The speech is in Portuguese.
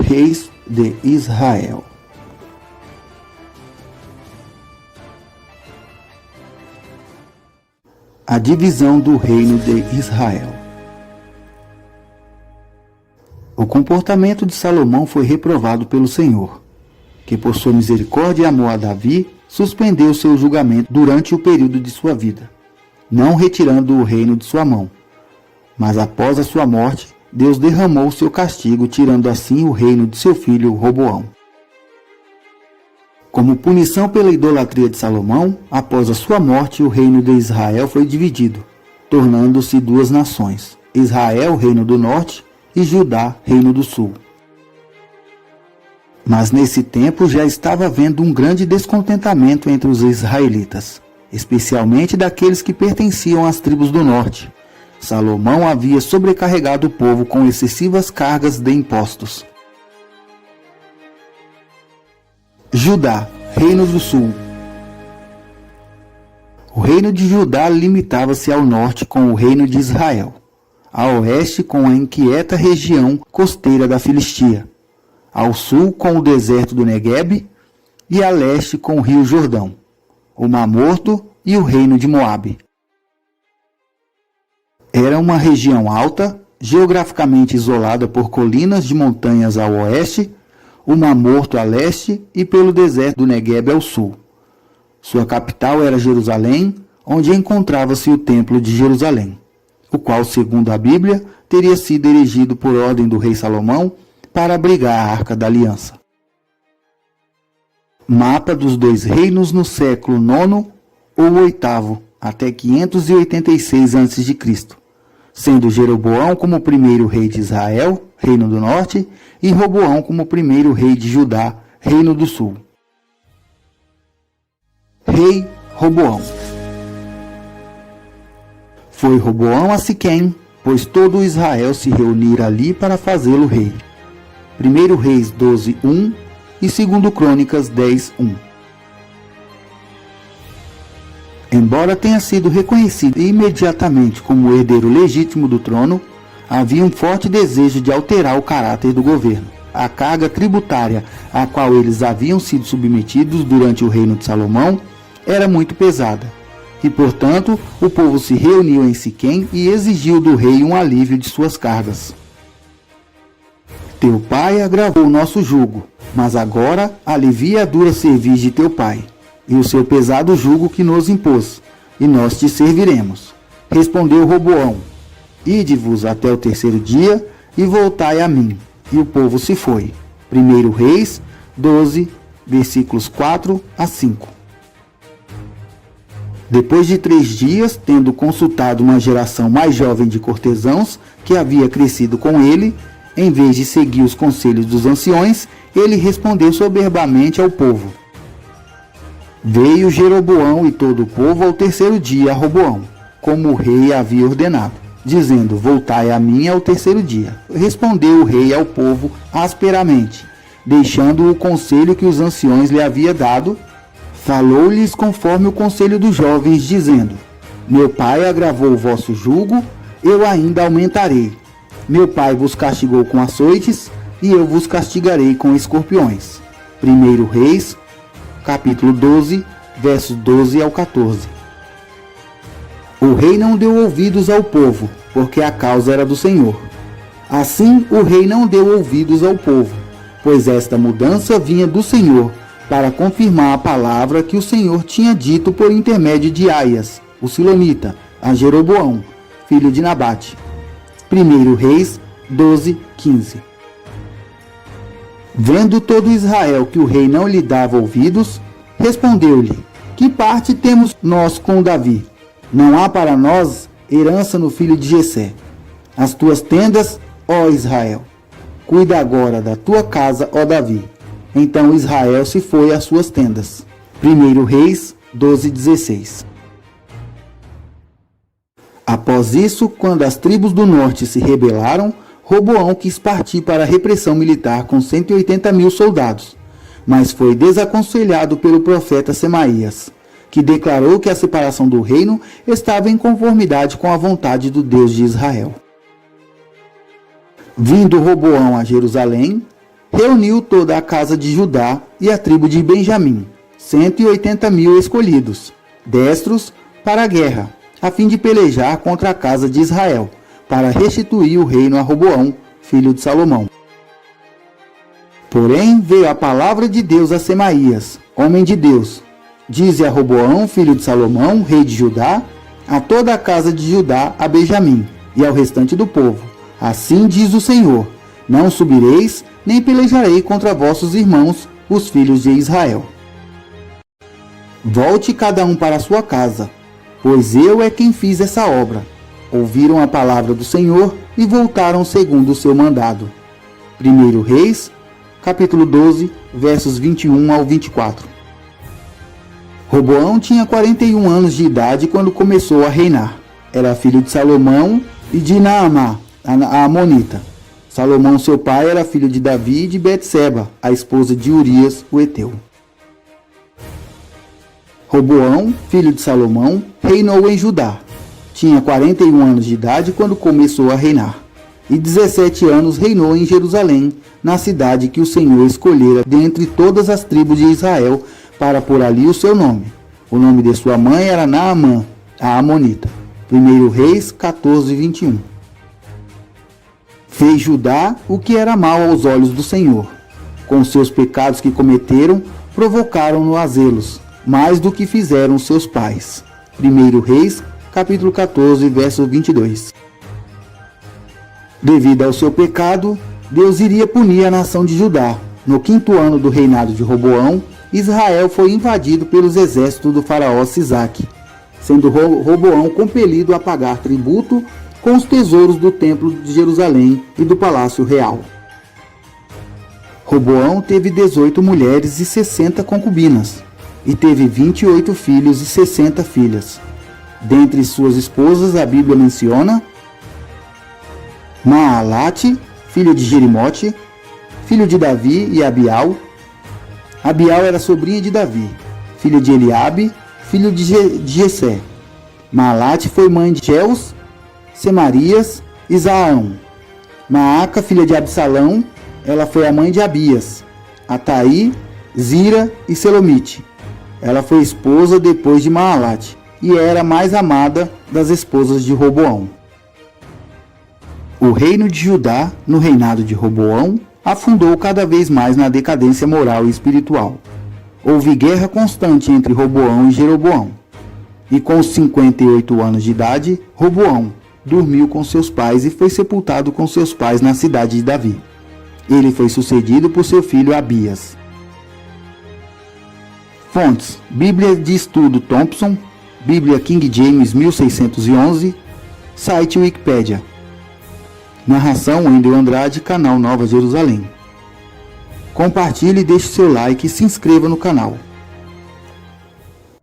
reis de Israel. A divisão do reino de Israel. O comportamento de Salomão foi reprovado pelo Senhor, que por sua misericórdia e amor a Davi, suspendeu seu julgamento durante o período de sua vida, não retirando o reino de sua mão. Mas após a sua morte, Deus derramou seu castigo, tirando assim o reino de seu filho Roboão. Como punição pela idolatria de Salomão, após a sua morte, o reino de Israel foi dividido, tornando-se duas nações: Israel, reino do norte, e Judá, reino do sul. Mas nesse tempo já estava havendo um grande descontentamento entre os israelitas, especialmente daqueles que pertenciam às tribos do norte. Salomão havia sobrecarregado o povo com excessivas cargas de impostos. Judá, reino do sul. O reino de Judá limitava-se ao norte com o reino de Israel, a oeste com a inquieta região costeira da Filistia, ao sul com o deserto do Neguebe e a leste com o rio Jordão, o Mar Morto e o reino de Moabe. Era uma região alta, geograficamente isolada por colinas de montanhas ao oeste, o Mar Morto a leste e pelo deserto do Neguebe ao sul. Sua capital era Jerusalém, onde encontrava-se o Templo de Jerusalém, o qual, segundo a Bíblia, teria sido erigido por ordem do rei Salomão para abrigar a Arca da Aliança. Mapa dos dois reinos no século IX ou VIII, até 586 a.C., sendo Jeroboão como primeiro rei de Israel, reino do norte, e Roboão como primeiro rei de Judá, reino do sul. Rei Roboão. Foi Roboão a Siquém, pois todo Israel se reunira ali para fazê-lo rei. 1 Reis 12:1 e 2 Crônicas 10:1. Embora tenha sido reconhecido imediatamente como o herdeiro legítimo do trono, havia um forte desejo de alterar o caráter do governo. A carga tributária a qual eles haviam sido submetidos durante o reino de Salomão era muito pesada, e portanto o povo se reuniu em Siquém e exigiu do rei um alívio de suas cargas. Teu pai agravou o nosso jugo, mas agora alivia a dura cerviz de teu pai e o seu pesado jugo que nos impôs, e nós te serviremos. Respondeu Roboão: Ide-vos até o terceiro dia, e voltai a mim. E o povo se foi. 1 Reis 12, versículos 4 a 5. Depois de 3 dias, tendo consultado uma geração mais jovem de cortesãos, que havia crescido com ele, em vez de seguir os conselhos dos anciões, ele respondeu soberbamente ao povo. Veio Jeroboão e todo o povo ao terceiro dia a Roboão, como o rei havia ordenado, dizendo: Voltai a mim ao terceiro dia. Respondeu o rei ao povo asperamente, deixando o conselho que os anciões lhe haviam dado. Falou-lhes conforme o conselho dos jovens, dizendo: Meu pai agravou o vosso jugo, eu ainda aumentarei. Meu pai vos castigou com açoites, e eu vos castigarei com escorpiões. 1 Reis capítulo 12, versos 12 ao 14. O rei não deu ouvidos ao povo, porque a causa era do Senhor. Assim, o rei não deu ouvidos ao povo, pois esta mudança vinha do Senhor, para confirmar a palavra que o Senhor tinha dito por intermédio de Aias, o Silonita, a Jeroboão, filho de Nabate. 1 Reis 12, 15. Vendo todo Israel que o rei não lhe dava ouvidos, respondeu-lhe: Que parte temos nós com Davi? Não há para nós herança no filho de Jessé. As tuas tendas, ó Israel. Cuida agora da tua casa, ó Davi. Então Israel se foi às suas tendas. 1 Reis 12, 16. Após isso, quando as tribos do norte se rebelaram, Roboão quis partir para a repressão militar com 180.000 soldados, mas foi desaconselhado pelo profeta Semaías, que declarou que a separação do reino estava em conformidade com a vontade do Deus de Israel. Vindo Roboão a Jerusalém, reuniu toda a casa de Judá e a tribo de Benjamim, 180.000 escolhidos, destros para a guerra, a fim de pelejar contra a casa de Israel, para restituir o reino a Roboão, filho de Salomão. Porém, veio a palavra de Deus a Semaías, homem de Deus. Dize a Roboão, filho de Salomão, rei de Judá, a toda a casa de Judá, a Benjamim, e ao restante do povo: assim diz o Senhor: não subireis, nem pelejarei contra vossos irmãos, os filhos de Israel. Volte cada um para a sua casa, pois eu é quem fiz essa obra. Ouviram a palavra do Senhor e voltaram segundo o seu mandado. 1 Reis, capítulo 12, versos 21 ao 24. Roboão tinha 41 anos de idade quando começou a reinar. Era filho de Salomão e de Naamá, a amonita. Salomão, seu pai, era filho de Davi e de Betseba, a esposa de Urias, o heteu. Roboão, filho de Salomão, reinou em Judá. Tinha 41 anos de idade quando começou a reinar, e 17 anos reinou em Jerusalém, na cidade que o Senhor escolhera dentre todas as tribos de Israel, para pôr ali o seu nome. O nome de sua mãe era Naamã, a amonita. 1 Reis 14, 21. Fez Judá o que era mal aos olhos do Senhor. Com seus pecados que cometeram, provocaram-no a zelos, mais do que fizeram seus pais. 1 Reis, capítulo 14, verso 22. Devido ao seu pecado, Deus iria punir a nação de Judá. No 5º ano do reinado de Roboão, Israel foi invadido pelos exércitos do faraó Sisaque, sendo Roboão compelido a pagar tributo com os tesouros do templo de Jerusalém e do palácio real. Roboão teve 18 mulheres e 60 concubinas, e teve 28 filhos e 60 filhas. Dentre suas esposas, a Bíblia menciona Maalate, filho de Jerimote, filho de Davi e Abial. Abial era sobrinha de Davi, filho de Eliabe, filho de Jessé. Maalate foi mãe de Jeus, Semarias e Zaão. Maaca, filha de Absalão, ela foi a mãe de Abias, Ataí, Zira e Selomite. Ela foi esposa depois de Maalate e era a mais amada das esposas de Roboão. O reino de Judá, no reinado de Roboão, afundou cada vez mais na decadência moral e espiritual. Houve guerra constante entre Roboão e Jeroboão. E com os 58 anos de idade, Roboão dormiu com seus pais e foi sepultado com seus pais na cidade de Davi. Ele foi sucedido por seu filho Abias. Fontes: Bíblia de Estudo Thompson, Bíblia King James 1611, site Wikipédia. Narração: Wendel Andrade, canal Nova Jerusalém. Compartilhe, deixe seu like e se inscreva no canal.